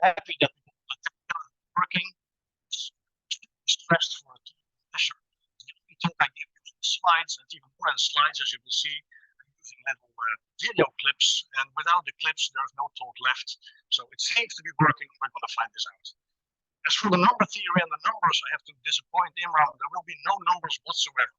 Happy that working, stressed for Escher. You think I give you some slides, and even more than slides, as you will see, I'm using little video clips, and without the clips, there's no talk left. So it seems to be working. We're going to find this out. As for the number theory and the numbers, I have to disappoint Imran. There will be no numbers whatsoever.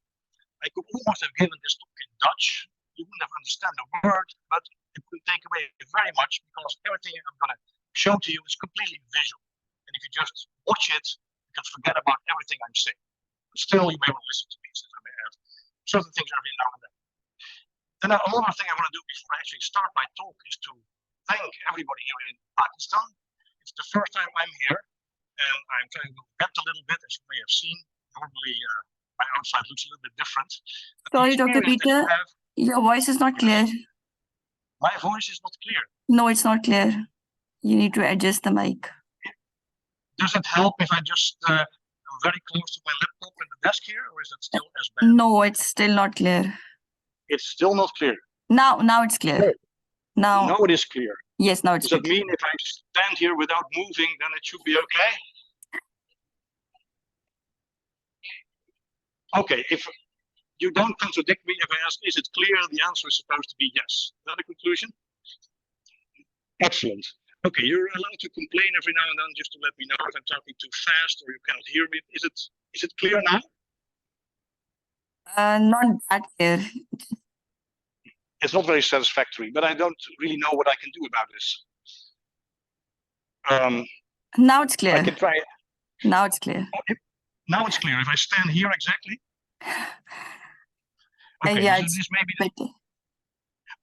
I could almost have given this talk in Dutch. You wouldn't have understand the word, but it would take away very much because everything I'm going to show to you is completely visual. And if you just watch it, you can forget about everything I'm saying. But still, you may want to listen to me since I may add certain things every now and then. Then another thing I want to do before I actually start my talk is to thank everybody here in Pakistan. It's the first time I'm here, and I'm trying to vent a little bit, as you may have seen. Normally, my outside looks a little bit different. Sorry, Dr. Peter, your voice is not clear. My voice is not clear. No, it's not clear. You need to adjust the mic. Does it help if I just am very close to my laptop and the desk here, or is it still as bad? No, it's still not clear. It's still not clear. Now it's clear. No. Now it is clear. Yes, now it's clear. Does that mean if I stand here without moving, then it should be okay? Okay, if you don't contradict me if I ask, is it clear? The answer is supposed to be yes. Is that a conclusion? Excellent. Okay, you're allowed to complain every now and then just to let me know if I'm talking too fast or you cannot hear me. Is it clear now? not that clear. It's not very satisfactory, but I don't really know what I can do about this. Now it's clear. I can try it. Now it's clear. Now it's clear. If I stand here exactly. Okay, yeah, so this may be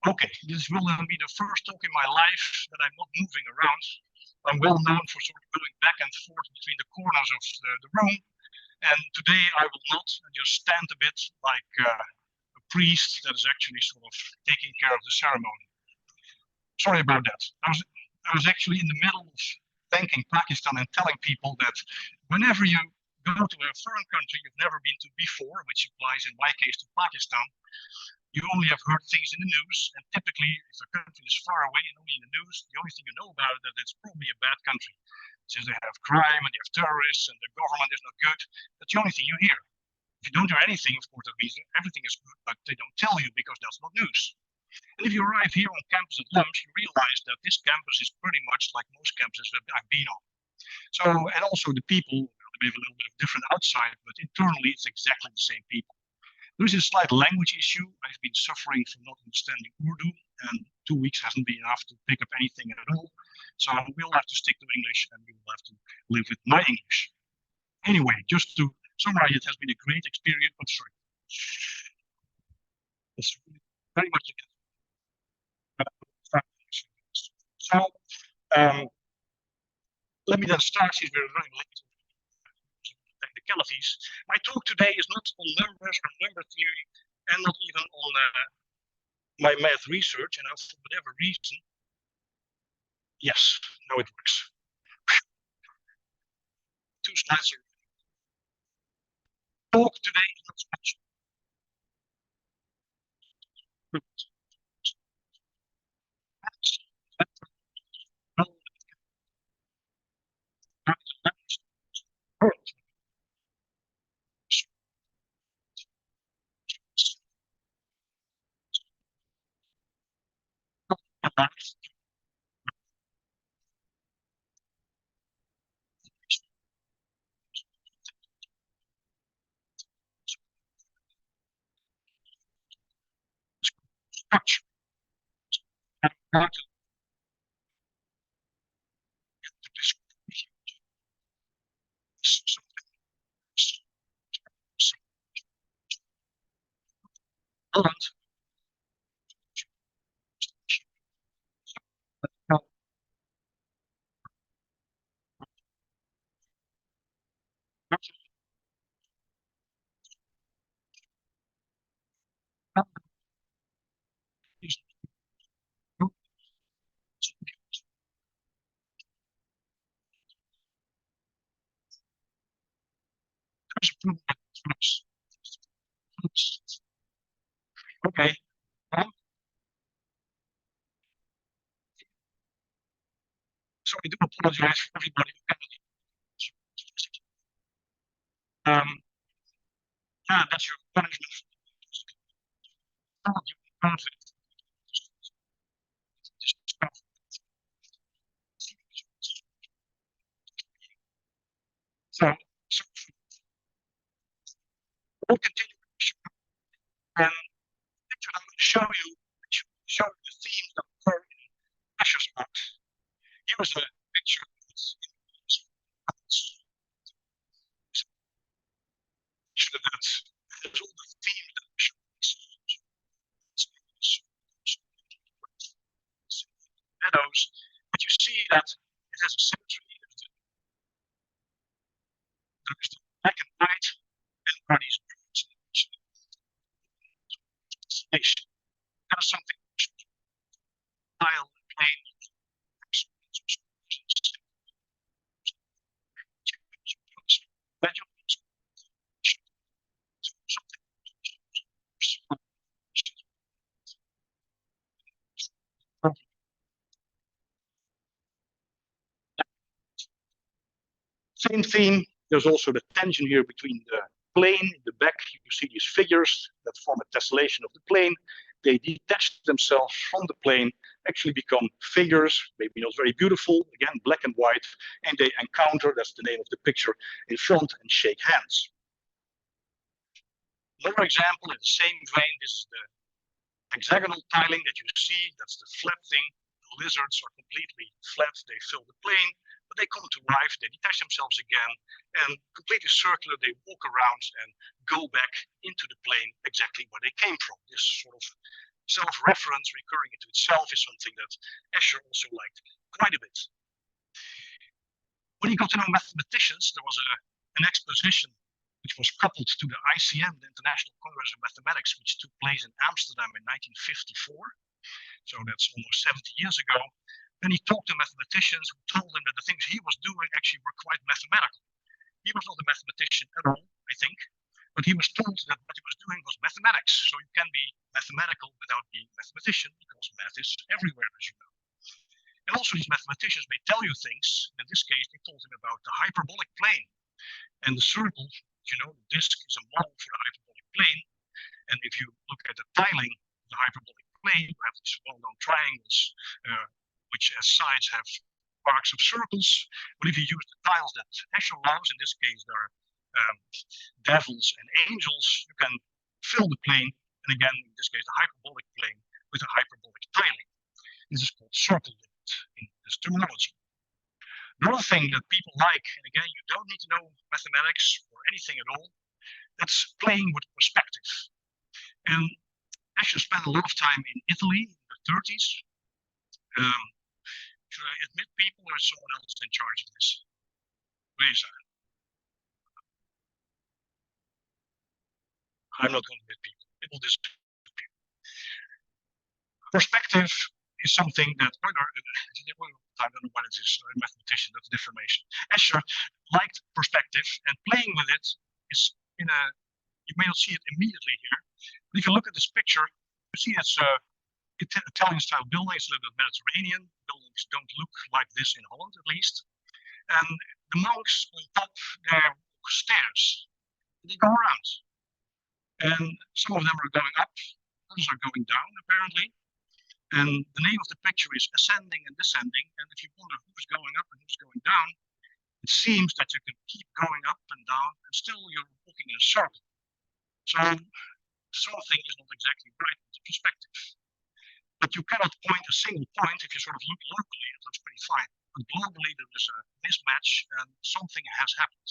okay, this will then be the first talk in my life that I'm not moving around. I'm well known for sort of going back and forth between the corners of the room. And today I will not just stand a bit like a priest that is actually sort of taking care of the ceremony. Sorry about that. I was actually in the middle of thanking Pakistan and telling people that whenever you go to a foreign country you've never been to before, which applies in my case to Pakistan, you only have heard things in the news, and typically if a country is far away and only in the news, the only thing you know about it is that it's probably a bad country. Since they have crime and they have terrorists and the government is not good, that's the only thing you hear. If you don't hear anything, of course, that means everything is good, but they don't tell you because that's not news. And if you arrive here on campus at lunch, you realize that this campus is pretty much like most campuses that I've been on. So, and also the people, they have a little bit of different outside, but internally it's exactly the same people. There is a slight language issue. I've been suffering from not understanding Urdu, and 2 weeks hasn't been enough to pick up anything at all. So we'll have to stick to English, and we will have to live with my English. Anyway, just to summarize, it has been a great experience. I'm sorry. It's very much so, let me then start, since we're running late. Technicalities. My talk today is not on numbers or number theory, and not even on my math research. And for whatever reason, yes, now it works. 2 slides here. Talk today is not so much. Structure. And how to okay. So I do apologize for everybody who cannot. Yeah, that's your punishment. You can't so we'll continue and picture I'm going to show you the themes that occur in Escher's book. Here is a picture that has all the themes that Escher meadows, but you see that it has a symmetry. There's the black and white, and there are these birds. That is something style and plain. That you same theme. There's also the tension here between the plane in the back. You see these figures that form a tessellation of the plane. They detach themselves from the plane, actually become figures, maybe not very beautiful, again, black and white, and they encounter, that's the name of the picture, in front and shake hands. Another example in the same vein, this is the hexagonal tiling that you see, that's the flat thing. The lizards are completely flat, they fill the plane, but they come to life, they detach themselves again, and completely circular, they walk around and go back into the plane exactly where they came from. This sort of self-reference, recurring into itself, is something that Escher also liked quite a bit. When he got to know mathematicians, there was an exposition which was coupled to the ICM, the International Congress of Mathematics, which took place in Amsterdam in 1954. So that's almost 70 years ago. Then he talked to mathematicians who told him that the things he was doing actually were quite mathematical. He was not a mathematician at all, I think, but he was told that what he was doing was mathematics. So you can be mathematical without being a mathematician, because math is everywhere, as you know. And also these mathematicians may tell you things. In this case, they told him about the hyperbolic plane. And the circle, you know, the disk is a model for the hyperbolic plane. And if you look at the tiling of the hyperbolic plane, you have these well-known triangles, which as sides have arcs of circles. But if you use the tiles that Escher loves, in this case there are devils and angels, you can fill the plane, and again, in this case, the hyperbolic plane with a hyperbolic tiling. This is called circle limit in this terminology. Another thing that people like, and again, you don't need to know mathematics or anything at all, that's playing with perspective. And Escher spent a lot of time in Italy in the 30s. Should I admit people, or is someone else in charge of this? Please. I'm not going to admit people. It will disappear. Perspective is something that, I don't know what it is, a mathematician, that's information. Escher liked perspective, and playing with it is you may not see it immediately here, but if you look at this picture, you see it's Italian style building, it's a little bit Mediterranean. Buildings don't look like this in Holland, at least. And the monks on top, there are stairs. They go around. And some of them are going up, others are going down, apparently. And the name of the picture is Ascending and Descending. And if you wonder who's going up and who's going down, it seems that you can keep going up and down and still you're walking in a circle. So something is not exactly right with the perspective. But you cannot point a single point. If you sort of look locally, it looks pretty fine. But globally, there is a mismatch and something has happened.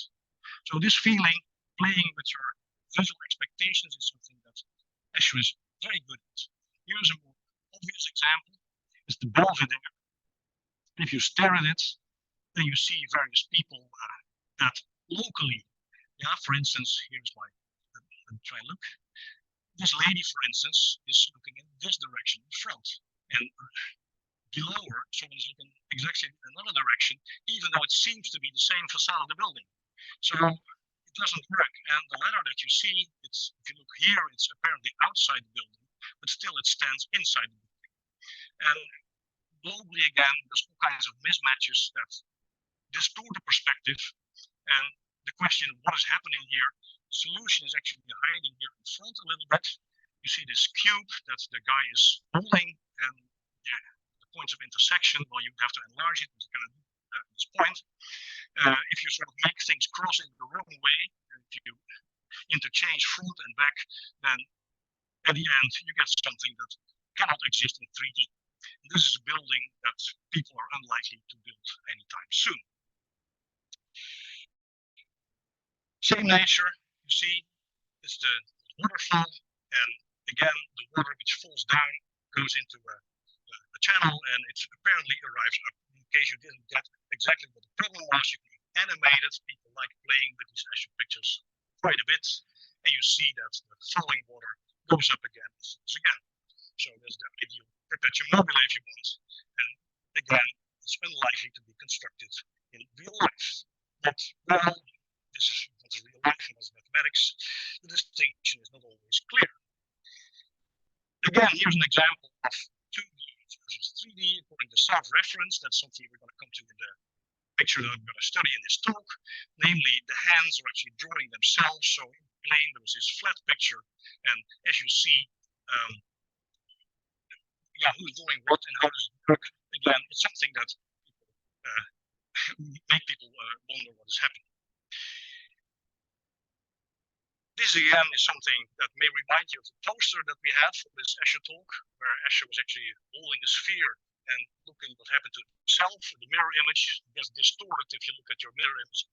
So this feeling, playing with your visual expectations, is something that Escher is very good at. Here's a more obvious example. It's the Belvedere. If you stare at it, then you see various people that locally, yeah, for instance, here's my, let me try and look. This lady, for instance, is looking in this direction in front. And below her, someone is looking exactly in another direction, even though it seems to be the same facade of the building. So it doesn't work. And the letter that you see, it's, if you look here, it's apparently outside the building, but still it stands inside the building. And globally, again, there's all kinds of mismatches that distort the perspective. And the question, what is happening here? The solution is actually hiding here in front a little bit. You see this cube that the guy is holding, and yeah, the points of intersection, well, you have to enlarge it, but you cannot do at this point. If you sort of make things cross in the wrong way, if you interchange front and back, then at the end you get something that cannot exist in 3D. And this is a building that people are unlikely to build anytime soon. Same nature, you see, it's the waterfall, and again, the water which falls down goes into a channel, and it apparently arrives up. In case you didn't get exactly what the problem was, you can animate it. People like playing with these Escher pictures quite a bit, and you see that the falling water goes up again and falls again. So there's the ideal perpetuum mobile if you want, and again, it's unlikely to be constructed in real life. But well, this is what's real life and what's mathematics. The distinction is not always clear. Again, here's an example of 2D versus 3D according to self-reference. That's something we're going to come to in the picture that I'm going to study in this talk. Namely, the hands are actually drawing themselves. So in the plane, there was this flat picture. And as you see, yeah, who's doing what and how does it work? Again, it's something that make people wonder what is happening. This again is something that may remind you of the poster that we had for this Escher talk, where Escher was actually holding a sphere and looking what happened to himself. The mirror image gets distorted if you look at your mirror image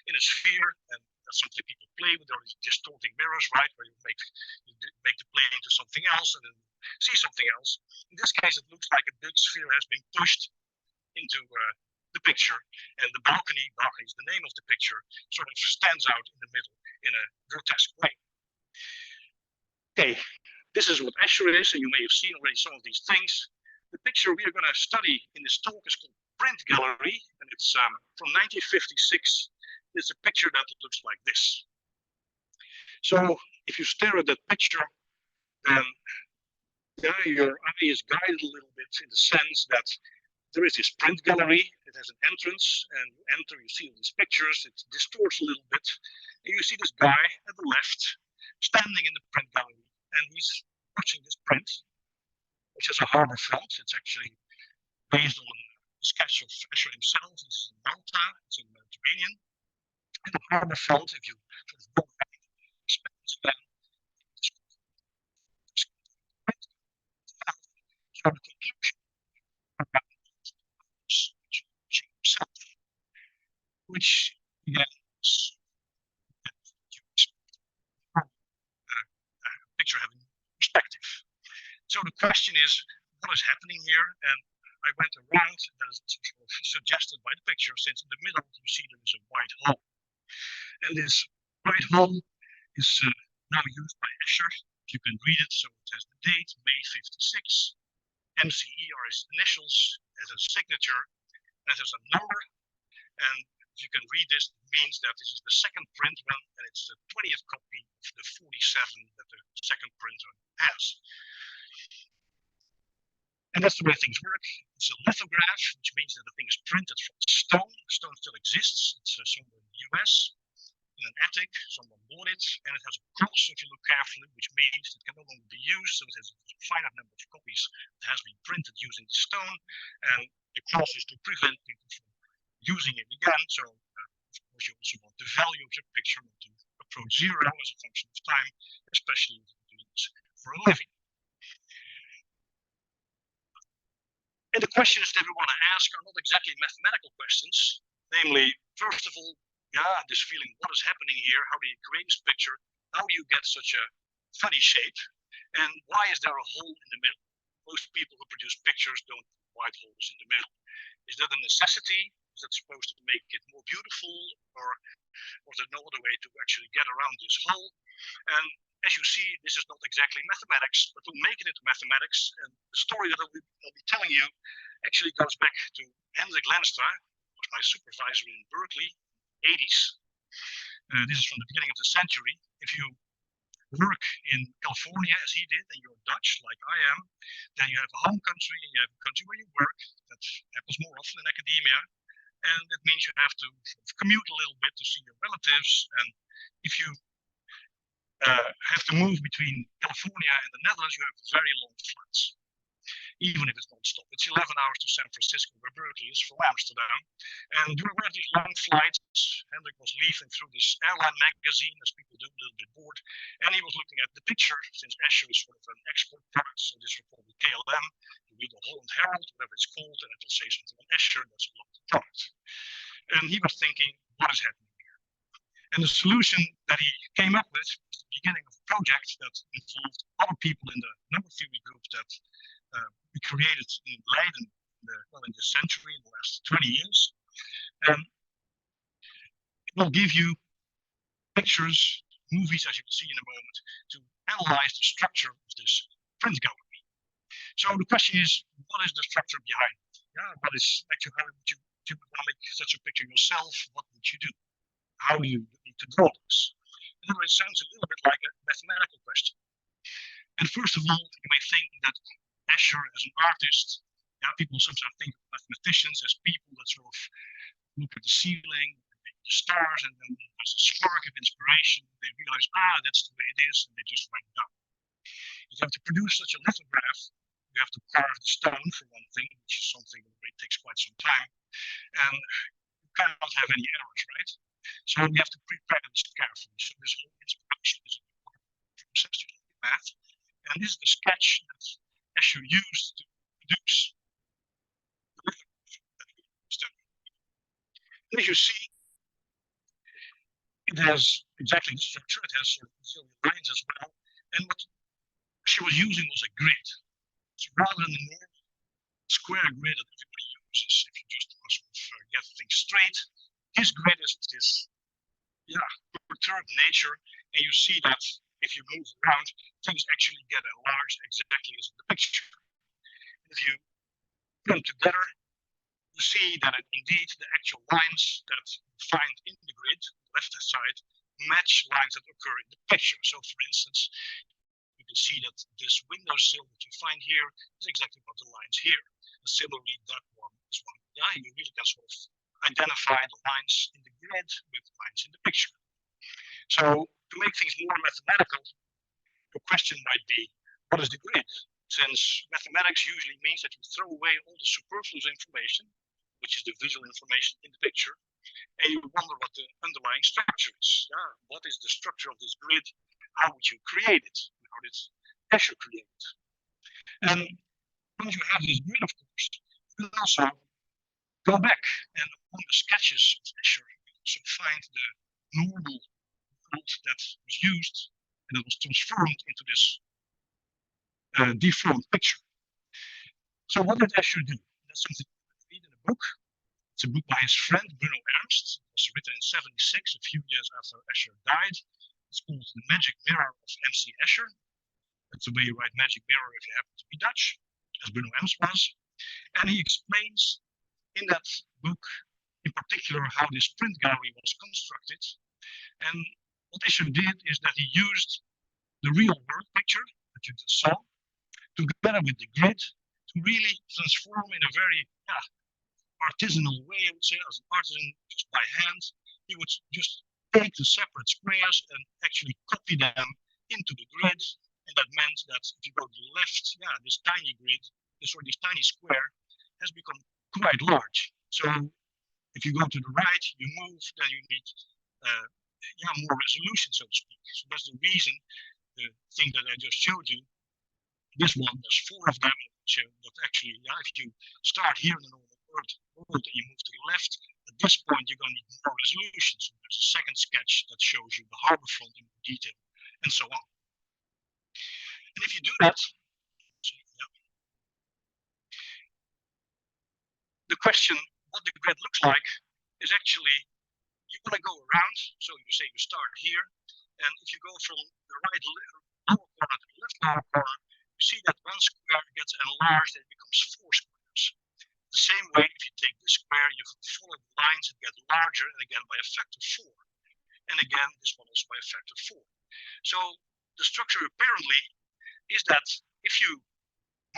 in a sphere, and that's something people play with, all these distorting mirrors, right, where you make the plane into something else and then see something else. In this case, it looks like a big sphere has been pushed into the picture, and the balcony is the name of the picture, sort of stands out in the middle in a grotesque way. Okay, this is what Escher is, and you may have seen already some of these things. The picture we are going to study in this talk is called Print Gallery, and it's from 1956. It's a picture that looks like this. So if you stare at that picture, then your eye is guided a little bit in the sense that there is this print gallery. It has an entrance, and you enter, you see all these pictures, it distorts a little bit, and you see this guy at the left standing in the print gallery, and he's watching this print, which has a harbor front. It's actually based on a sketch of Escher himself. This is in Malta, it's in the Mediterranean. And the harbor front, if you sort of go back, then so the conclusion about himself, which again is a picture having perspective. So the question is, what is happening here? And I went around, that is sort of suggested by the picture, since in the middle you see there is a white hole. And this white hole is now used by Escher. You can read it, so it has the date, May 56. MCE are his initials, it has a signature, and it has a number. And if you can read this, it means that this is the second print run, and it's the 20th copy of the 47 that the second print run has. And that's the way things work. It's a lithograph, which means that the thing is printed from stone. The stone still exists. It's somewhere in the US. in an attic. Someone bought it, and it has a cross, if you look carefully, which means it can no longer be used. So it has a finite number of copies that has been printed using the stone, and the cross is to prevent people from using it again. So of course you also want the value of your picture not to approach zero as a function of time, especially if you're doing this for a living. And the questions that we want to ask are not exactly mathematical questions. Namely, first of all, this feeling, what is happening here? How do you create this picture? How do you get such a funny shape? And why is there a hole in the middle? Most people who produce pictures don't put white holes in the middle. Is that a necessity? Is that supposed to make it more beautiful? Or was there no other way to actually get around this hole? And as you see, this is not exactly mathematics, but we'll make it into mathematics. And the story that I'll be telling you actually goes back to Hendrik Lenstra, who was my supervisor in Berkeley, 80s. This is from the beginning of the century. If you work in California as he did, and you're Dutch like I am, then you have a home country and you have a country where you work. That happens more often in academia. And it means you have to commute a little bit to see your relatives. And if you have to move between California and the Netherlands, you have very long flights, even if it's non-stop. It's 11 hours to San Francisco, where Berkeley is, from Amsterdam. And during one of these long flights, Hendrik was leafing through this airline magazine, as people do, a little bit bored, and he was looking at the picture, since Escher is sort of an export product, so this will probably KLM. You read the Holland Herald, whatever it's called, and it will say something on Escher, that's a local product. And he was thinking, what is happening here? And the solution that he came up with was the beginning of a project that involved other people in the number theory group that we created in Leiden in this century, in the last 20 years. It will give you pictures, movies, as you will see in a moment, to analyze the structure of this print gallery. So the question is, what is the structure behind it? What is actually, how would you want to make such a picture yourself? What would you do? How do you need to draw this? In other words, it sounds a little bit like a mathematical question. And first of all, you may think that Escher as an artist, people sometimes think of mathematicians as people that sort of look at the ceiling, the stars, and then there's a spark of inspiration. They realize, that's the way it is, and they just write it down. If you have to produce such a lithograph, you have to carve the stone for one thing, which is something that really takes quite some time, and you cannot have any errors, right? So you have to prepare this carefully. So this whole inspiration is a process to math, and this is the sketch that Escher used to produce the lithograph that we studied. And as you see, it has exactly the structure. It has sort of zillion lines as well. And what she was using was a grid. So rather than the normal square grid that everybody uses, if you just want to sort of get things straight, his grid is this, perturbed nature. And you see that if you move around, things actually get enlarged exactly as in the picture. And if you put them together, you see that indeed the actual lines that you find in the grid, the left side, match lines that occur in the picture. So for instance, you can see that this windowsill that you find here is exactly what the lines here. And similarly, that one is one. You really can sort of identify the lines in the grid with lines in the picture. So to make things more mathematical, the question might be, what is the grid? Since mathematics usually means that you throw away all the superfluous information, which is the visual information in the picture, and you wonder what the underlying structure is. What is the structure of this grid? How would you create it? How did Escher create it? And once you have this grid, of course, you can also go back and on the sketches of Escher, you also find the normal world that was used and that was transformed into this deformed picture. So what did Escher do? That's something you read in a book. It's a book by his friend Bruno Ernst. It was written in '76, a few years after Escher died. It's called The Magic Mirror of M.C. Escher. That's the way you write magic mirror if you happen to be Dutch, as Bruno Ernst was. And he explains in that book, in particular, how this print gallery was constructed. And what Escher did is that he used the real world picture that you just saw, together with the grid, to really transform in a very artisanal way, I would say, as an artisan, just by hand. He would just take the separate squares and actually copy them into the grid. And that meant that if you go to the left, this tiny grid, this tiny square has become quite large. So if you go to the right, you move, then you need more resolution, so to speak. So that's the reason, the thing that I just showed you, this one, there's 4 of them, so that actually, if you start here in the normal world and you move to the left, at this point you're going to need more resolution. So there's a second sketch that shows you the harbor front in more detail, and so on. And if you do that, the question, what the grid looks like, is actually, you want to go around. So you say you start here, and if you go from the right lower corner to the left lower corner, you see that one square gets enlarged and it becomes 4 squares. The same way, if you take this square, you follow the lines, it gets larger, and again by a factor 4. And again, this one also by a factor 4. So the structure apparently is that if you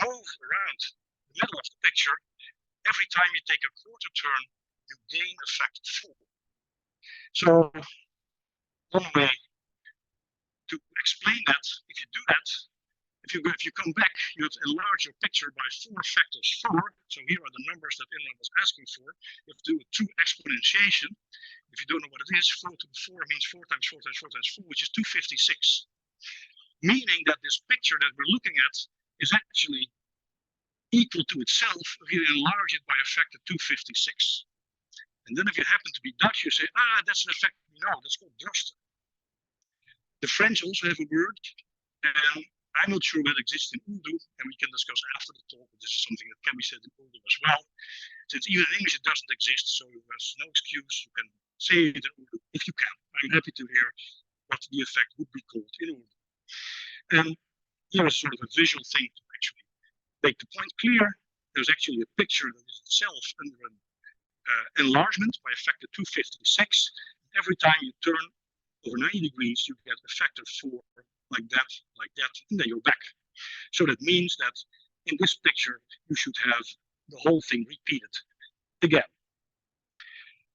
move around the middle of the picture, every time you take a quarter turn, you gain a factor 4. So one way to explain that, if you do that, if you come back, you have to enlarge your picture by 4 factors 4. So here are the numbers that Imran was asking for. You have to do a 2 exponentiation. If you don't know what it is, 4 to the 4 means 4 times 4 times 4 times 4, which is 256. Meaning that this picture that we're looking at is actually equal to itself if you enlarge it by a factor 256. And then if you happen to be Dutch, you say, that's an effect, that's called Droste. The French also have a word, and I'm not sure whether it exists in Urdu, and we can discuss after the talk, but this is something that can be said in Urdu as well. Since even in English it doesn't exist, so there's no excuse, you can say it in Urdu if you can. I'm happy to hear what the effect would be called in Urdu. And here is sort of a visual thing to actually make the point clear. There's actually a picture that is itself under an enlargement by a factor 256. Every time you turn over 90 degrees, you get a factor 4 like that, and then you're back. So that means that in this picture, you should have the whole thing repeated again.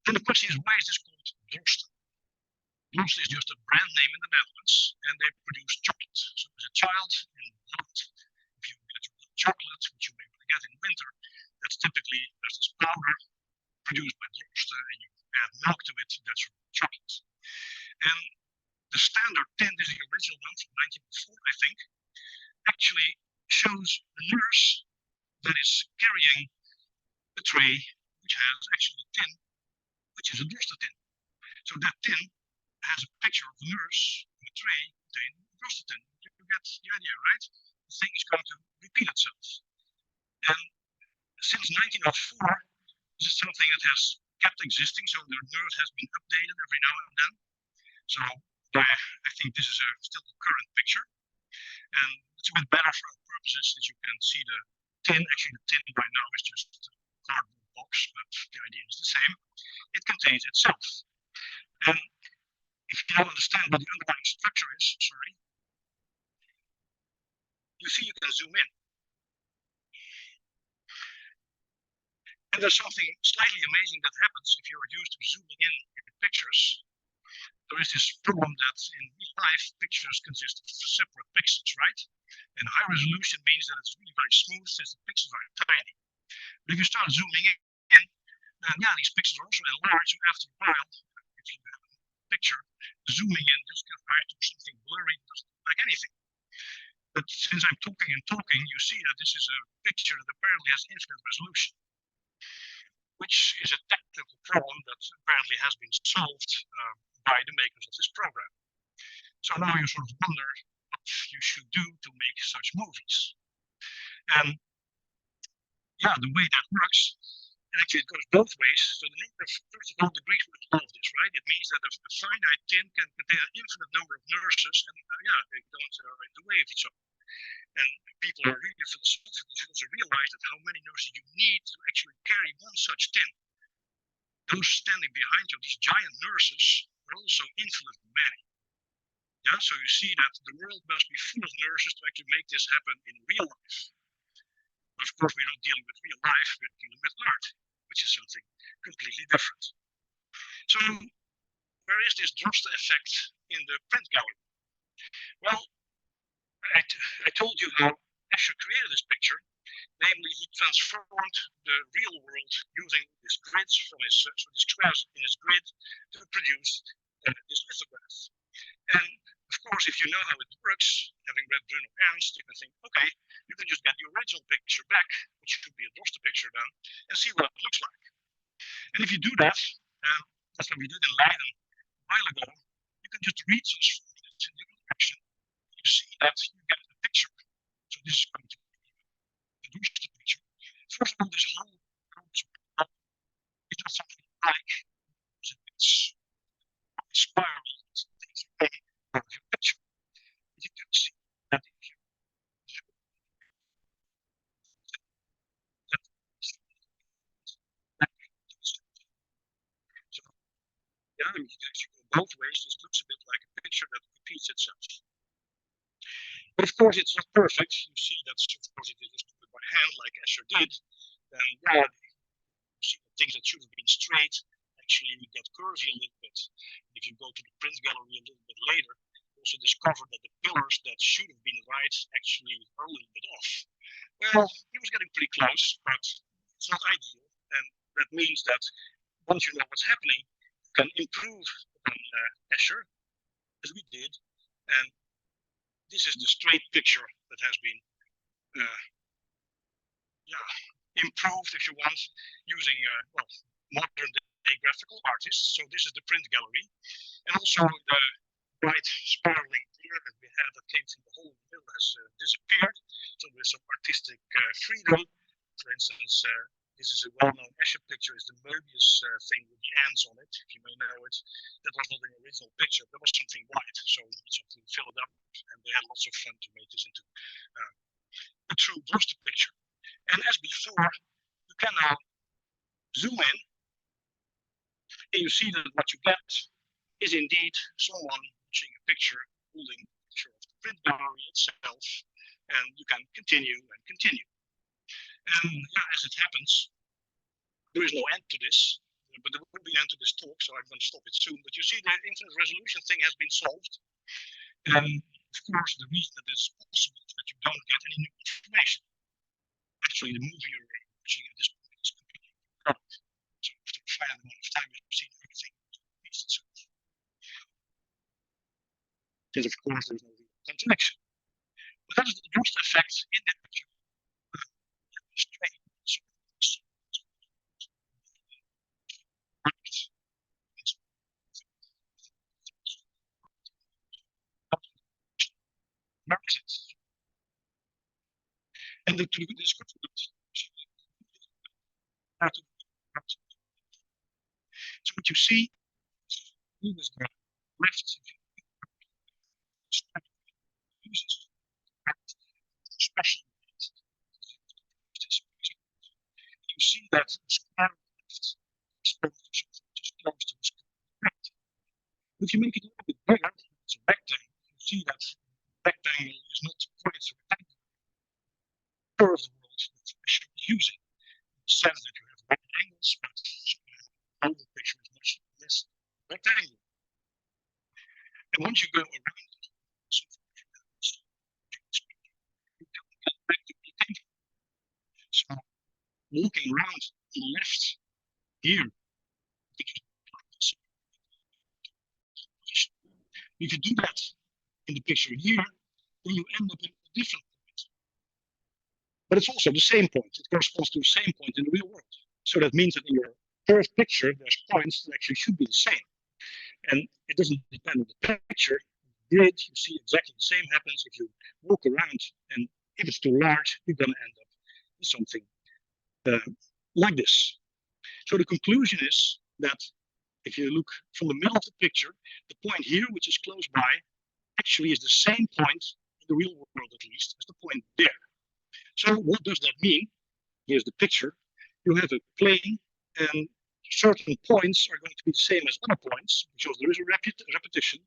Then the question is, why is this called Droste? Droste is just a brand name in the Netherlands, and they produce chocolate. So as a child in Holland, if you get chocolate, which you may get in winter, that's typically, there's this powder produced by Droste, and you add milk to it, that's your chocolate. And the standard tin, this is the original one from 1904, I think, actually shows a nurse that is carrying a tray which has actually a tin, which is a Droste tin. So that tin has a picture of a nurse in a tray containing a Droste tin. You get the idea, right? The thing is going to repeat itself. And since 1904, this is something that has kept existing, so the nurse has been updated every now and then. So I think this is still the current picture, and it's a bit better for our purposes that you can see the tin. Actually, the tin right now is just a cardboard box, but the idea is the same. It contains itself. And if you don't understand what the underlying structure is, you see you can zoom in. And there's something slightly amazing that happens if you're used to zooming in pictures. There is this problem that in real life, pictures consist of separate pixels, right? And high resolution means that it's really very smooth since the pixels are tiny. But if you start zooming in, then these pixels are also enlarged. So after a while, if you have a picture, zooming in just gives rise to something blurry, doesn't look like anything. But since I'm talking and talking, you see that this is a picture that apparently has infinite resolution, which is a technical problem that apparently has been solved by the makers of this program. So now you sort of wonder what you should do to make such movies. And the way that works, and actually it goes both ways. So first of all, the Greeks would love this, right? It means that a finite tin can contain an infinite number of nurses, and they don't in the way of each other. And people are really philosophical. They also realize that how many nurses you need to actually carry one such tin. Those standing behind you, these giant nurses, are also infinitely many. So you see that the world must be full of nurses to actually make this happen in real life. Of course, we're not dealing with real life, we're dealing with art, which is something completely different. So where is this Droste effect in the print gallery? Well, I told you how Escher created this picture. Namely, he transformed the real world using these grids from his the squares in his grid to produce this lithograph. And of course, if you know how it works, having read Bruno Ernst, you can think, okay, you can just get the original picture back, which should be a Droste picture then, and see what it looks like. And if you do that, that's what we did in Leiden a while ago, you can just retransform it in the other direction. You see that you get a picture. So this is going to be the Droste picture. First of all, this whole group is not something like it's spiral. It's a part of your picture. You can see that if you so yeah, you can actually go both ways. This looks a bit like a picture that repeats itself. But of course, it's not perfect. You see that, of course, if you just do it by hand, like Escher did, then yeah, you see the things that should have been straight actually get curvy a little bit. If you go to the print gallery a little bit later, you also discover that the pillars that should have been right actually are a little bit off. Well, he was getting pretty close, but it's not ideal. And that means that once you know what's happening, you can improve on Escher, as we did. And this is the straight picture that has been improved, if you want, using well, modern day graphical artists. So this is the print gallery. And also the bright spiraling clear that we had that came from the hole in the middle has disappeared. So there's some artistic freedom. For instance, this is a well-known Escher picture, is the Möbius thing with the ants on it, if you may know it. That was not an original picture, there was something white, so we needed something to fill it up, and they had lots of fun to make this into a true Droste picture. And as before, you can now zoom in, and you see that what you get is indeed someone watching a picture, holding a picture of the print gallery itself, and you can continue and continue. And yeah, as it happens, there is no end to this, but there will be an end to this talk, so I'm going to stop it soon. But you see the infinite resolution thing has been solved. And of course, the reason that it's possible is that you don't get any new information. Actually, the movie you're watching at this point is completely corrupt. So after a finite amount of time, you've seen everything repeats itself. Since, of course, there's no real connection. But that is the Droste effect in the picture. Straight. Where is it? And the description so what you see is the left uses special you see that the square left exposed just close to the square. If you make it a little bit bigger, it's a rectangle. You see that rectangle is not quite so rectangular. Curve the world that I should be using in the sense that you have right angles, but the oval picture is much less rectangular. And once you go around it, you don't get back to the rectangle. So walking around to the left here, if you do that in the picture here, then you end up in a different point. But it's also the same point. It corresponds to the same point in the real world. So that means that in your first picture, there's points that actually should be the same. And it doesn't depend on the picture. Grid, you see exactly the same happens if you walk around, and if it's too large, you're going to end up in something like this. So the conclusion is that if you look from the middle of the picture, the point here, which is close by, actually is the same point in the real world, at least, as the point there. So what does that mean? Here's the picture. You have a plane, and certain points are going to be the same as other points, because there is a repetition,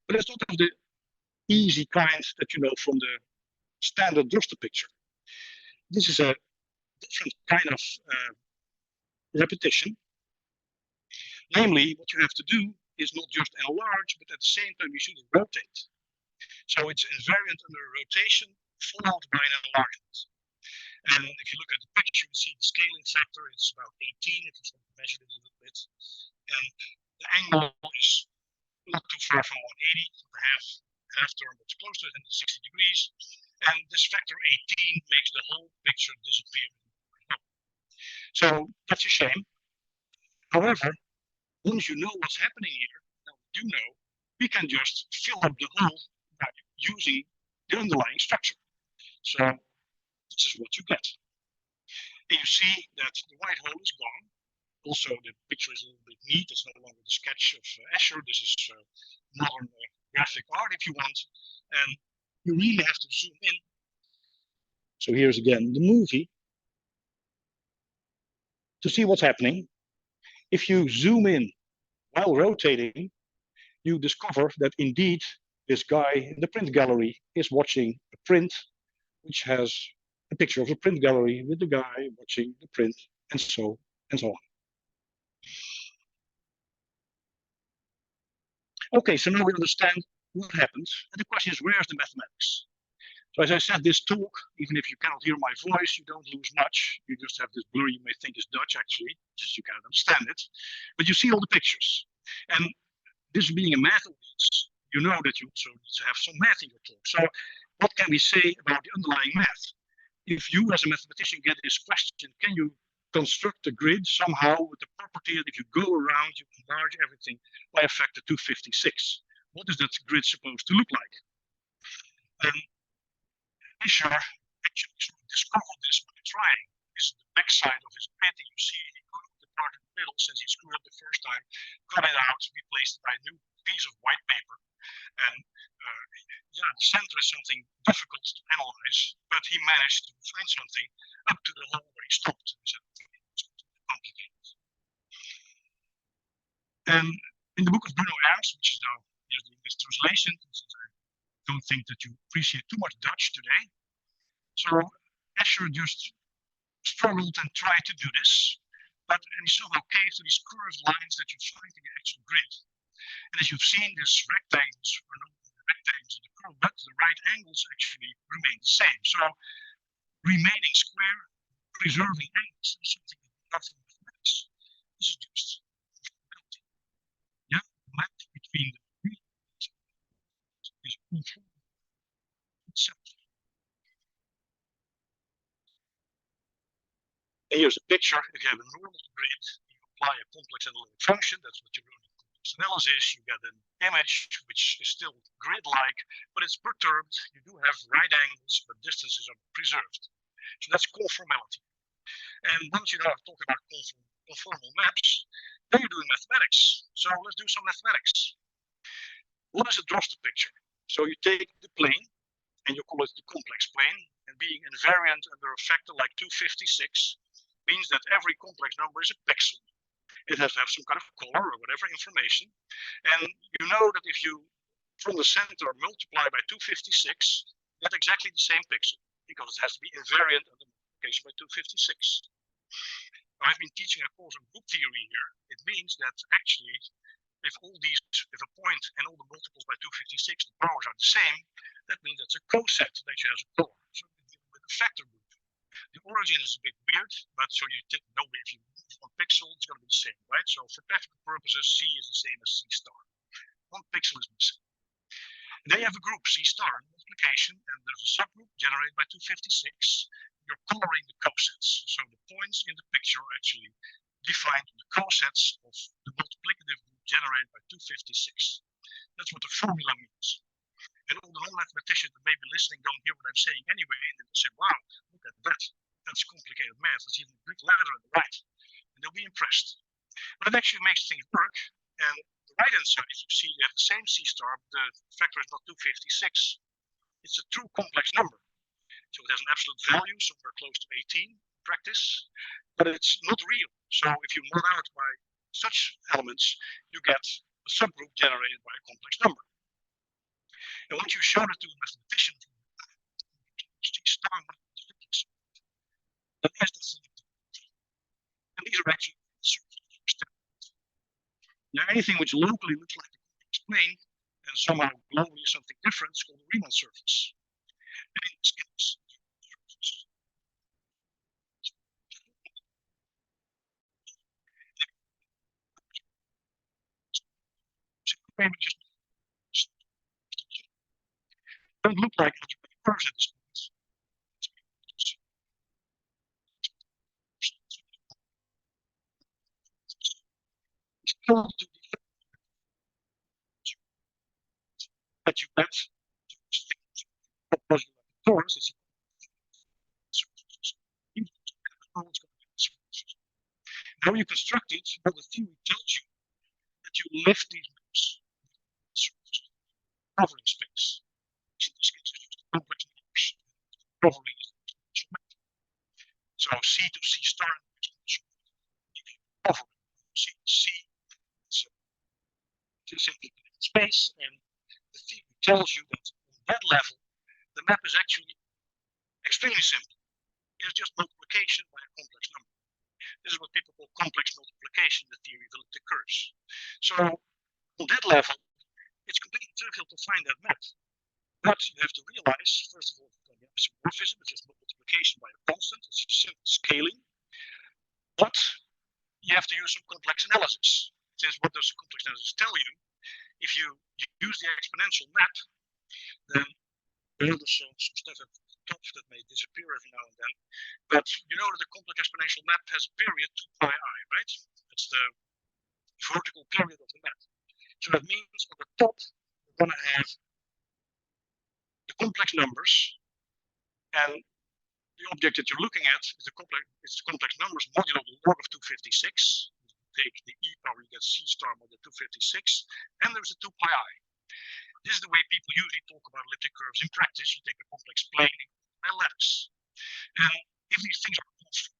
but it's not of the easy kind that you know from the standard Droste picture. This is a different kind of repetition. Namely, what you have to do is not just enlarge, but at the same time you should rotate. So it's invariant under rotation followed by an enlargement. And if you look at the picture, you see the scaling factor is about 18 if you sort of measure it a little bit. And the angle is not too far from 180, so the half turn, but close to 160 degrees. And this factor 18 makes the whole picture disappear. So that's a shame. However, once you know what's happening here, now we do know, we can just fill up the hole by using the underlying structure. So this is what you get. And you see that the white hole is gone. Also, the picture is a little bit neat. It's no longer the sketch of Escher. This is modern graphic art, if you want. And you really have to zoom in. So here's again the movie. To see what's happening, if you zoom in while rotating, you discover that indeed this guy in the print gallery is watching a print which has a picture of a print gallery with the guy watching the print, and so on. Okay, so now we understand what happens, and the question is, where's the mathematics? So as I said, this talk, even if you cannot hear my voice, you don't lose much. You just have this blur you may think is Dutch, actually, just you cannot understand it. But you see all the pictures. And this being a math audience, you know that you also need to have some math in your talk. So what can we say about the underlying math? If you as a mathematician get this question, can you construct a grid somehow with the property that if you go around, you enlarge everything by a factor 256? What is that grid supposed to look like? And Escher actually sort of discovered this by trying. This is the back side of his grid, and you see he grew the part in the middle since he screwed up the first time, cut it out, replaced it by a new piece of white paper. And yeah, the center is something difficult to analyze, but he managed to find something up to the hole where he stopped. He said, it's complicated. And in the book of Bruno Ernst, which is now the English translation, since I don't think that you appreciate too much Dutch today. So Escher just struggled and tried to do this, but and he somehow came to these curved lines that you find in the actual grid. And as you've seen, these rectangles are no longer rectangles in the curve, but the right angles actually remain the same. So remaining square, preserving angles is something that nothing mathematics. This is just melting. Yeah, the map between the three is conformal itself. And here's a picture. If you have a normal grid, you apply a complex analytic function. That's what you learn in complex analysis. You get an image which is still grid-like, but it's perturbed. You do have right angles, but distances are preserved. So that's conformality. And once you know how to talk about conformal maps, then you're doing mathematics. So let's do some mathematics. What is a Droste picture? So you take the plane, and you call it the complex plane, and being invariant under a factor like 256 means that every complex number is a pixel. It has to have some kind of color or whatever information. And you know that if you, from the center, multiply by 256, you get exactly the same pixel, because it has to be invariant under multiplication by 256. I've been teaching a course on group theory here. It means that actually, if a point and all the multiples by 256, the powers are the same, that means that's a coset that you have a color. So we deal with a factor group. The origin is a bit weird, but so you know if you move one pixel, it's going to be the same, right? So for practical purposes, C is the same as C star. One pixel is missing. And then you have a group, C star, multiplication, and there's a subgroup generated by 256. You're coloring the cosets. So the points in the picture are actually defined the cosets of the multiplicative group generated by 256. That's what the formula means. And all the non-mathematicians that may be listening don't hear what I'm saying anyway, and they'll say, wow, look at that. That's complicated math. That's even a Greek letter on the right. And they'll be impressed. But it actually makes things work. And the right-hand side, you see you have the same C star, but the factor is not 256. It's a true complex number. So it has an absolute value, somewhere close to 18 in practice, but it's not real. So if you mod out by such elements, you get a subgroup generated by a complex number. And once you show it to a mathematician, that has the thing. And these are actually yeah. anything which locally looks like the complex plane and somehow globally is something different is called a Riemann surface. And in this case, maybe just don't look like algebraic curves at this point. Still to that you get that was torus is now you construct it, but the theory tells you that you lift these maps covering space. In this case, it's just complex numbers. Covering is so C to C star covering C to C. It's in space, and the theory tells you that on that level, the map is actually extremely simple. It's just multiplication by a complex number. This is what people call complex multiplication, the theory of elliptic curves. So on that level, it's completely trivial to find that map. But you have to realize, first of all, that the isomorphism is just multiplication by a constant, it's simple scaling. But you have to use some complex analysis. Since what does complex analysis tell you? If you use the exponential map, then there are some stuff at the top that may disappear every now and then. But you know that the complex exponential map has a period 2 pi I, right? That's the vertical period of the map. So that means on the top, we're going to have the complex numbers, and the object that you're looking at is the complex numbers modulo the log of 256. Take the e power, you get c star modulo 256, and there's a 2 pi I. This is the way people usually talk about elliptic curves in practice. You take a complex plane and lattice. And if these things are constant,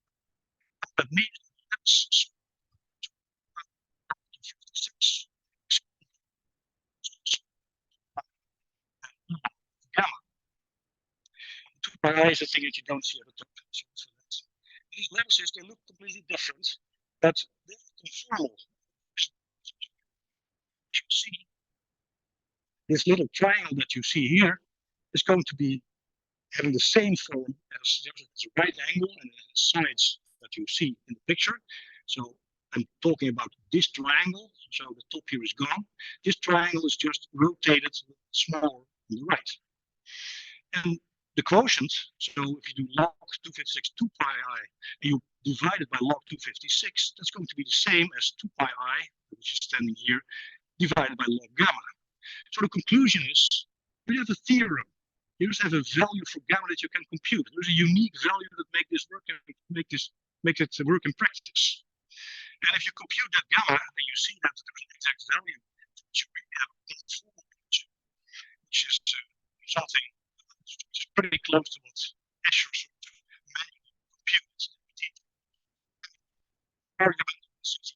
that means lattice 256 gamma. 2 pi I is the thing that you don't see at the top. These lattices, they look completely different, but they're conformal. You see, this little triangle that you see here is going to be having the same form as there's a right angle and it has sides that you see in the picture. So I'm talking about this triangle. So the top here is gone. This triangle is just rotated smaller on the right. And the quotient, so if you do log 256 2 pi I and you divide it by log 256, that's going to be the same as 2 pi I, which is standing here, divided by log gamma. So the conclusion is, we have a theorem. You just have a value for gamma that you can compute. There's a unique value that makes this work and make it work in practice. And if you compute that gamma, then you see that the exact value that you really have which is something which is pretty close to what Escher sort of manually computes. Argument lens is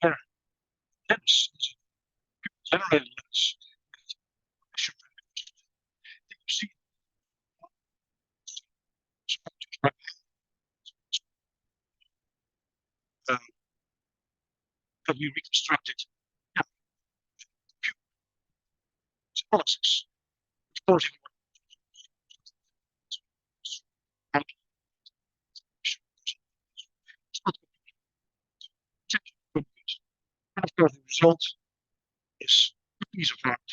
a generated lens. You see that we reconstructed analysis. Of course, if and of course, the result is a piece of art.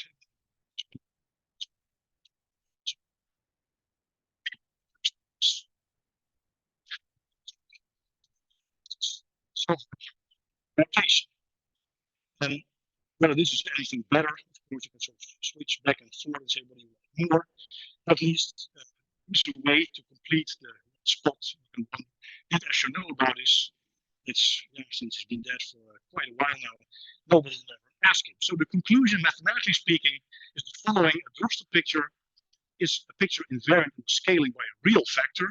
Notation. And whether this is anything better, of course, you can sort of switch back and forth and say what do you want more. At least this is a way to complete the spot. Did Escher know about this? It's since he's been dead for quite a while now. Nobody will ever ask him. So the conclusion, mathematically speaking, is the following: a Droste picture is a picture invariant in scaling by a real factor.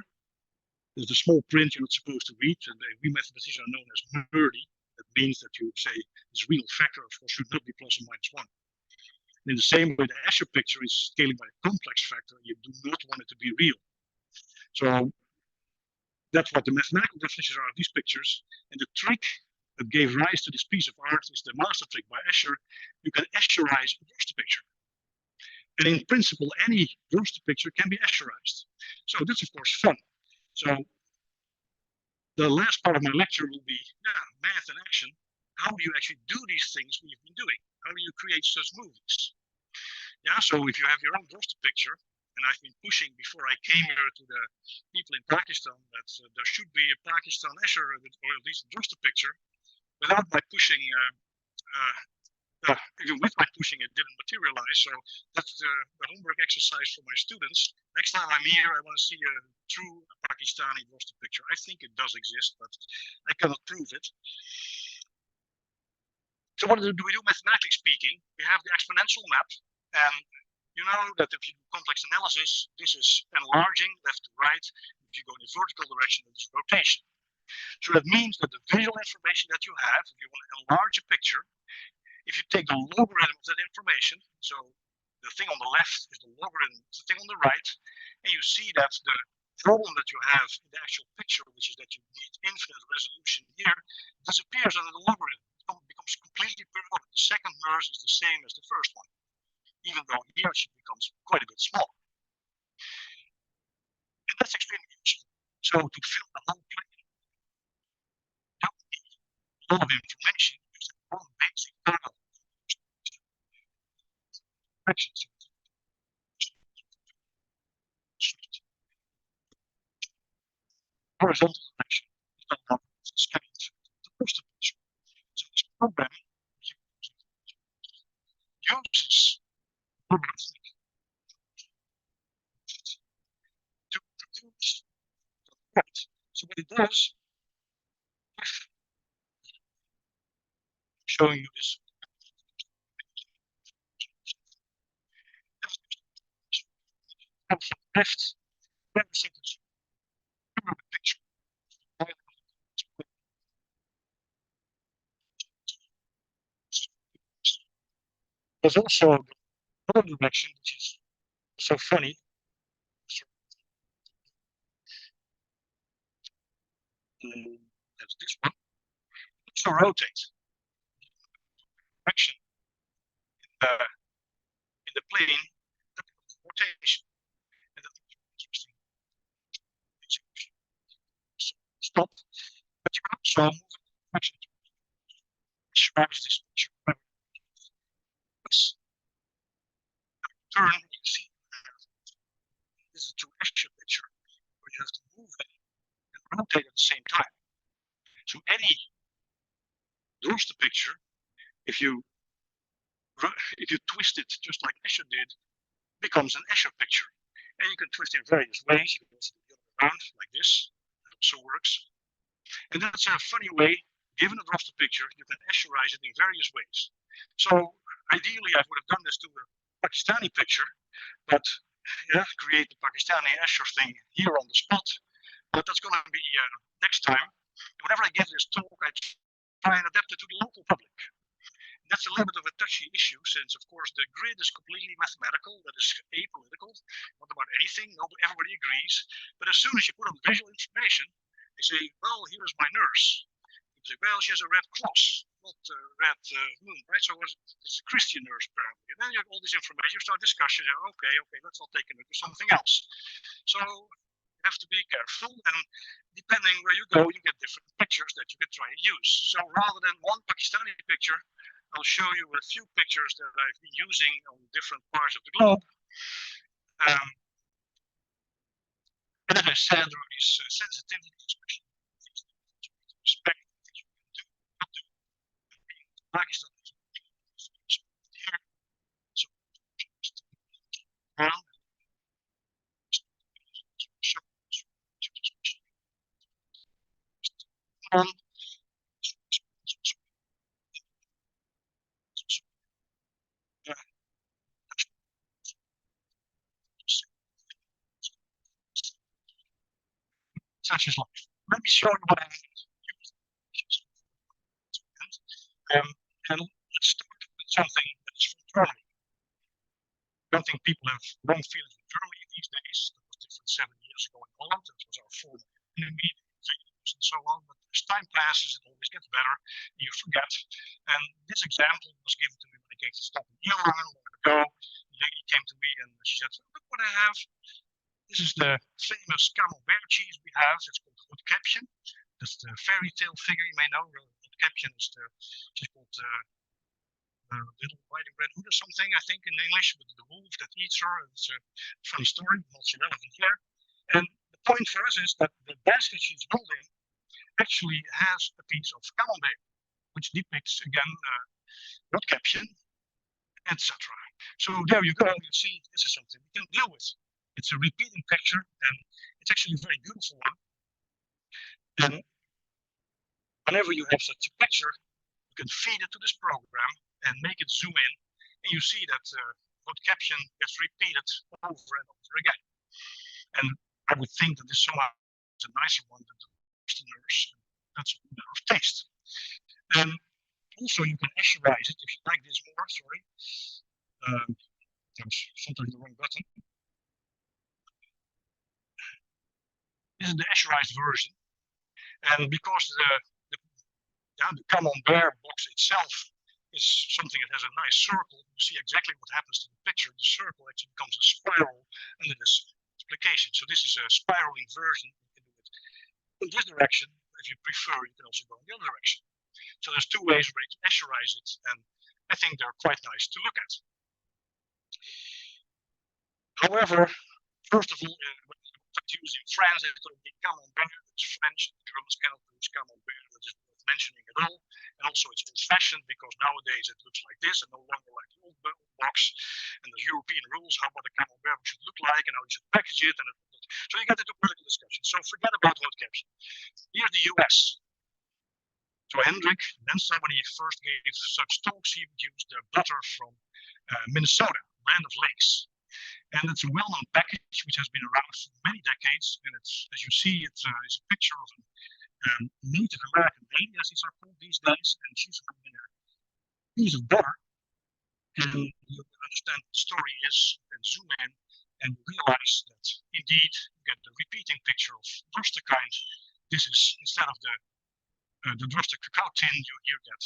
There's a small print you're not supposed to read, and we mathematicians are known as nerdy. That means that you say this real factor, of course, should not be plus or minus 1. And in the same way, the Escher picture is scaling by a complex factor. You do not want it to be real. So That's what the mathematical definitions are of these pictures. And the trick that gave rise to this piece of art is the master trick by Escher. You can Escherize a Droste picture. And in principle, any Droste picture can be Escherized. So that's, of course, fun. So the last part of my lecture will be math in action. How do you actually do these things we've been doing? How do you create such movies? Yeah, so if you have your own Droste picture, and I've been pushing before I came here to the people in Pakistan that there should be a Pakistan Escher, or at least a Droste picture. Without my pushing, even with my pushing, it didn't materialize. So that's the homework exercise for my students. Next time I'm here, I want to see a true Pakistani Droste picture. I think it does exist, but I cannot prove it. So what do we do mathematically speaking? We have the exponential map, and you know that if you do complex analysis, this is enlarging left to right. If you go in the vertical direction, it is rotation. So that means that the visual information that you have, if you want to enlarge a picture, if you take the logarithm of that information, so the thing on the left is the logarithm of the thing on the right, and you see that the problem that you have in the actual picture, which is that you need infinite resolution here, disappears under the logarithm. It becomes completely periodic. The second merge is the same as the first one, even though here she becomes quite a bit small. And that's extremely useful. So to fill the whole plane, you don't need a lot of information. There's one basic tile. Horizontal direction is not enough to scale the first picture. So this program uses logarithmic to produce the right. So what it does, if I'm showing you this from the left, everything is in the picture. There's also the other direction, which is so funny. That's this one. So rotate direction in the plane, that becomes rotation. And that's interesting. Stop. But you can also move in the direction to describes this picture. Turn, you see, this is a true Escher picture where you have to move it and rotate at the same time. So any Droste picture, if you twist it just like Escher did, becomes an Escher picture. And you can twist it in various ways. You can also do the other way around, like this. That also works. And that's a funny way. Given a Droste picture, you can Escherize it in various ways. So ideally, I would have done this to a Pakistani picture, but create the Pakistani Escher thing here on the spot. But that's going to be next time. Whenever I give this talk, I try and adapt it to the local public. And that's a little bit of a touchy issue, since of course the grid is completely mathematical, that is apolitical, not about anything, everybody agrees. But as soon as you put on visual information, they say, well, here's my nurse. They say, well, she has a red cross, not a red moon, right? So it's a Christian nurse, apparently. And then you have all this information, you start discussion, okay, let's not take it to something else. So you have to be careful, and depending where you go, you get different pictures that you can try and use. So rather than one Pakistani picture, I'll show you a few pictures that I've been using on different parts of the globe. And as I said, there are these sensitivities, especially respect that you can do, not do. Pakistan is here, so around. Such is life. Let me show you what I mean. And let's start with something that is from Germany. I don't think people have wrong feelings with Germany these days. That was different 7 years ago in Holland. That was our former enemy. and so on. But as time passes, it always gets better. You forget. And this example was given to me when I gave the stop in Iran long ago. The lady came to me and she said, "Look what I have. This is the famous camembert cheese we have. It's called Roodkapje. That's the fairy tale figure you may know. Roodkapje is she's called Little Riding Red Hood or something, I think, in English, but the wolf that eats her. It's a funny story, not so relevant here. And the point for us is that the basket she's holding actually has a piece of camembert, which depicts, again, Roodkapje, etc. So there you go. You see, this is something we can deal with. It's a repeating picture, and it's actually a very beautiful one. And whenever you have such a picture, you can feed it to this program and make it zoom in, and you see that Roodkapje gets repeated over and over again. And I would think that this somehow is a nicer one than the Westerners. That's a matter of taste. And also, you can Escherize it if you like this more. Sorry, that was sometimes the wrong button. This is the Escherized version, and because the camembert box itself is something that has a nice circle, you see exactly what happens to the picture. The circle actually becomes a spiral under this multiplication. So this is a spiraling version. You can do it in this direction. If you prefer, you can also go in the other direction. So there's two ways where you can Escherize it, and I think they're quite nice to look at. However, first of all, used in France, it's going to be camembert. It's French. The Germans cannot use camembert. That is worth mentioning at all. And also, it's old-fashioned because nowadays it looks like this and no longer like the old box. And there's European rules how what a camembert should look like and how you should package it. And so you get into political discussion. So forget about Roodkapje. Here's the US. So Hendrik, then somebody first gave such talks, he would use the butter from Minnesota, land of lakes. And it's a well-known package which has been around for many decades. And it's, as you see, it's a picture of a Native American lady, as these are called these days, and she's holding a piece of butter. And you understand what the story is, and zoom in, and realize that indeed you get the repeating picture of Droste kind. This is instead of the Droste cacao tin, you here get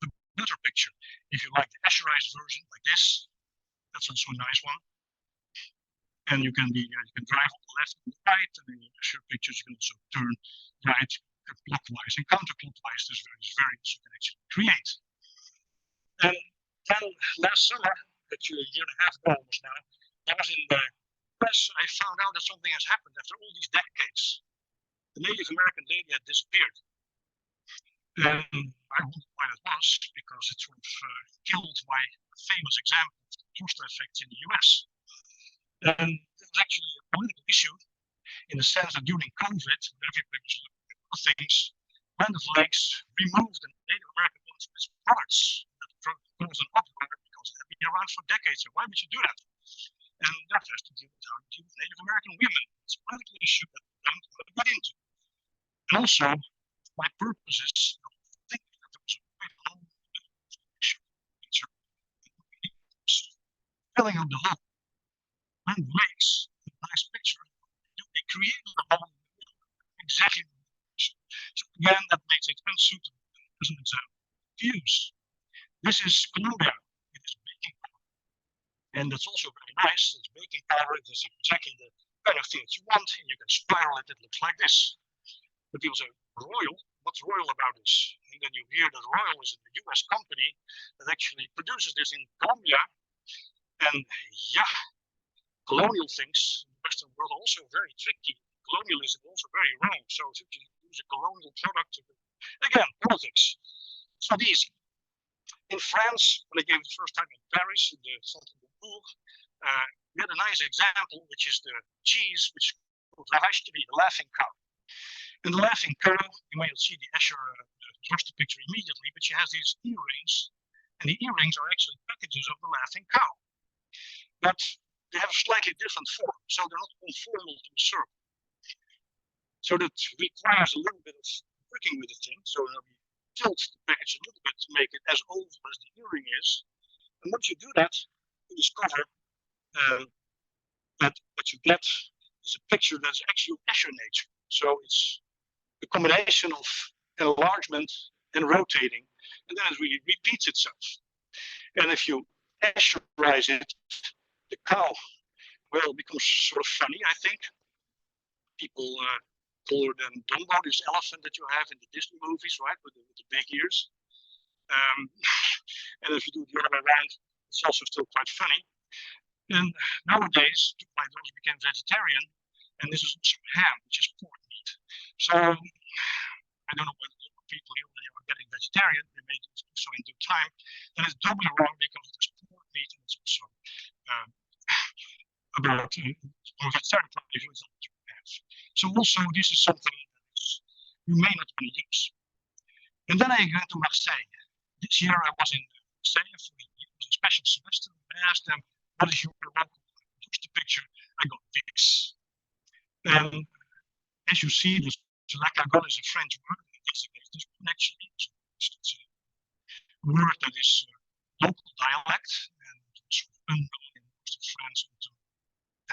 the butter picture. If you like the Escherized version, like this, that's also a nice one. And you can drive on the left and the right, and in your Escher pictures you can also turn right clockwise and counterclockwise. There's various variants you can actually create. And then last summer, actually a year and a half ago almost now, I was in the press. I found out that something has happened after all these decades. The Native American lady had disappeared. And I wondered why that was, because it sort of killed my famous example of the Droste effect in the US. And it was actually a political issue in the sense that during COVID, when everybody was looking at other things, Land of Lakes removed the Native American products that caused an uproar because it had been around for decades. So why would you do that? And that has to do with how you deal with Native American women. It's a political issue that we don't want to get into. And also, my purpose is thinking that there was a quite long issue filling up the hole. Land of Lakes, a nice picture. They created a hole exactly. So again, that makes it unsuitable as an example to use. This is Colombia. It is baking powder. And that's also very nice. It's baking powder. It is exactly the kind of thing that you want. And you can spiral it. It looks like this. But people say, Royal? What's royal about this? And then you hear that Royal is a US company that actually produces this in Colombia. And yeah, colonial things in the Western world are also very tricky. Colonialism is also very wrong. So if you use a colonial product, again, politics, it's not easy. In France, when I gave it the first time in Paris, in the Centre de Bourg, we had a nice example, which is the cheese, which is called La Vache qui rit, the laughing cow. And the laughing cow, you may not see the Escher Droste picture immediately, but she has these earrings, and the earrings are actually packages of the laughing cow. But they have a slightly different form, so they're not conformal to a circle. So that requires a little bit of working with the thing. So we tilt the package a little bit to make it as oval as the earring is. And once you do that, you discover that what you get is a picture that's actually Escher nature. So it's a combination of enlargement and rotating, and then it really repeats itself. And if you Escherize it, the cow will become sort of funny, I think. People call her then Dumbo, this elephant that you have in the Disney movies, right, with the big ears. And if you do the other way around, it's also still quite funny. And nowadays, my daughter became vegetarian, and this is also ham, which is pork meat. So I don't know whether people here are getting vegetarian, they may do so in due time. And it's doubly wrong because it is pork meat, and it's also about vegetarian point of view, is not what you have. So also, this is something that you may not want to use. And then I went to Marseille. This year I was in Marseille for a special semester. I asked them, what is your local? Here's the picture. I got pigs. And as you see, this lacagon is a French word. It designates this one actually. It's a word that is local dialect and sort of unknown in most of France until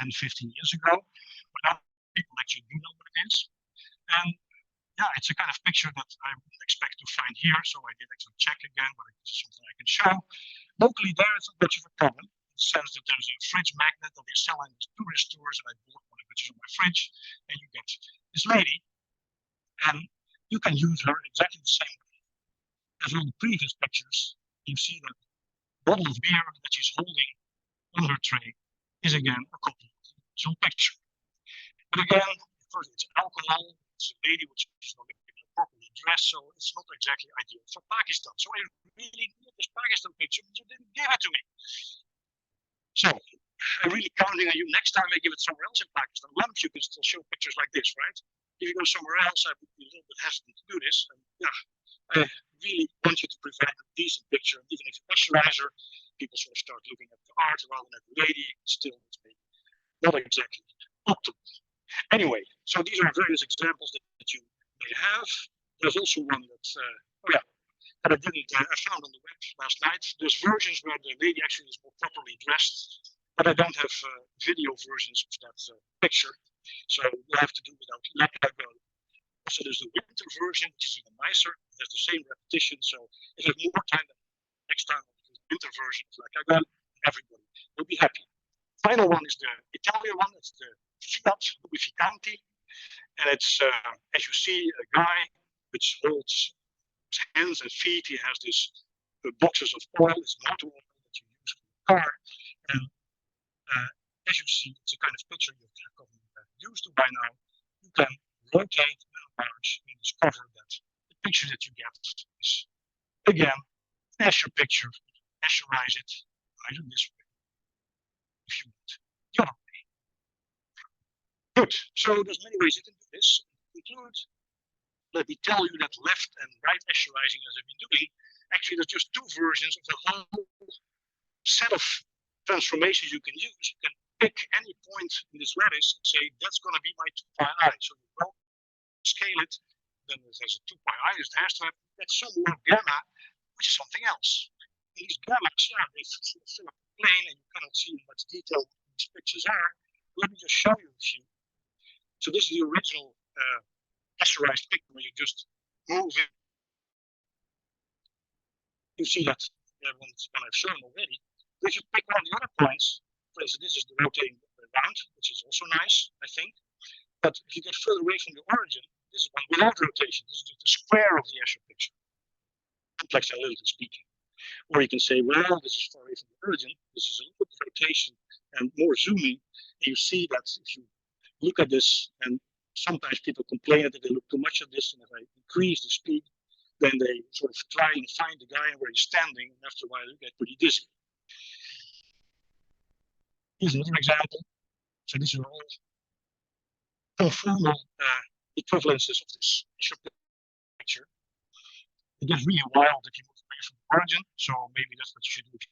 10, 15 years ago. But now people actually do know what it is. And yeah, it's a kind of picture that I wouldn't expect to find here. So I did actually check again whether this is something I can show. Locally, there is not much of a problem in the sense that there's a fridge magnet that they sell in the tourist tours, and I bought one which is on my fridge, and you get this lady, and you can use her exactly the same way as all the previous pictures. You see that bottle of beer that she's holding on her tray is again a copy of the original picture. But again, first it's alcohol, it's a lady which is not properly dressed, so it's not exactly ideal for Pakistan. So I really need this Pakistan picture, but you didn't give it to me. So I'm really counting on you. Next time I give it somewhere else in Pakistan, lunch, you can still show pictures like this, right? If you go somewhere else, I would be a little bit hesitant to do this. And yeah, I really want you to provide a decent picture. Even if you pressurize her, people sort of start looking at the art rather than at the lady. Still, it's maybe not exactly optimal. Anyway, so these are various examples that you may have. There's also one that, that I found on the web last night. There's versions where the lady actually is more properly dressed, but I don't have video versions of that picture. So we'll have to do without lacagon. Also, there's the winter version, which is even nicer. It has the same repetition. So if you have more time, then next time I'll do the winter version of lacagon. Everybody will be happy. Final one is the Italian one. It's the Fiat Lubrificanti. And it's, as you see, a guy which holds his hands and feet. He has this boxes of oil. It's motor oil that you use for the car. And as you see, it's a kind of picture you've probably used to by now. You can rotate and enlarge and discover that the picture that you get is, again, Escher picture. Escherize it either this way, if you want, the other way. Good. So there's many ways you can do this. To conclude, let me tell you that left and right Escherizing, as I've been doing, actually there's just two versions of the whole set of transformations you can use. You can pick any point in this lattice and say that's going to be my 2 pi I. So you will scale it. Then it has a 2 pi I. It has to have that some more gamma, which is something else. And these gammas, yeah, they fill up the plane, and you cannot see in much detail what these pictures are. Let me just show you a few. So this is the original Escherized picture where you just move it. You see that one I've shown already. If you pick one of the other points, for instance, this is the rotating round, which is also nice, I think. But if you get further away from the origin, this is one without rotation. This is the square of the Escher picture, complex analytically speaking. Or you can say, well, this is far away from the origin. This is a little bit of rotation and more zooming. And you see that if you look at this, and sometimes people complain that they look too much at this, and if I increase the speed, then they sort of try and find the guy where he's standing, and after a while you get pretty dizzy. Here's another example. So these are all conformal equivalences of this picture. It gets really wild if you move away from the origin, so maybe that's what you should do if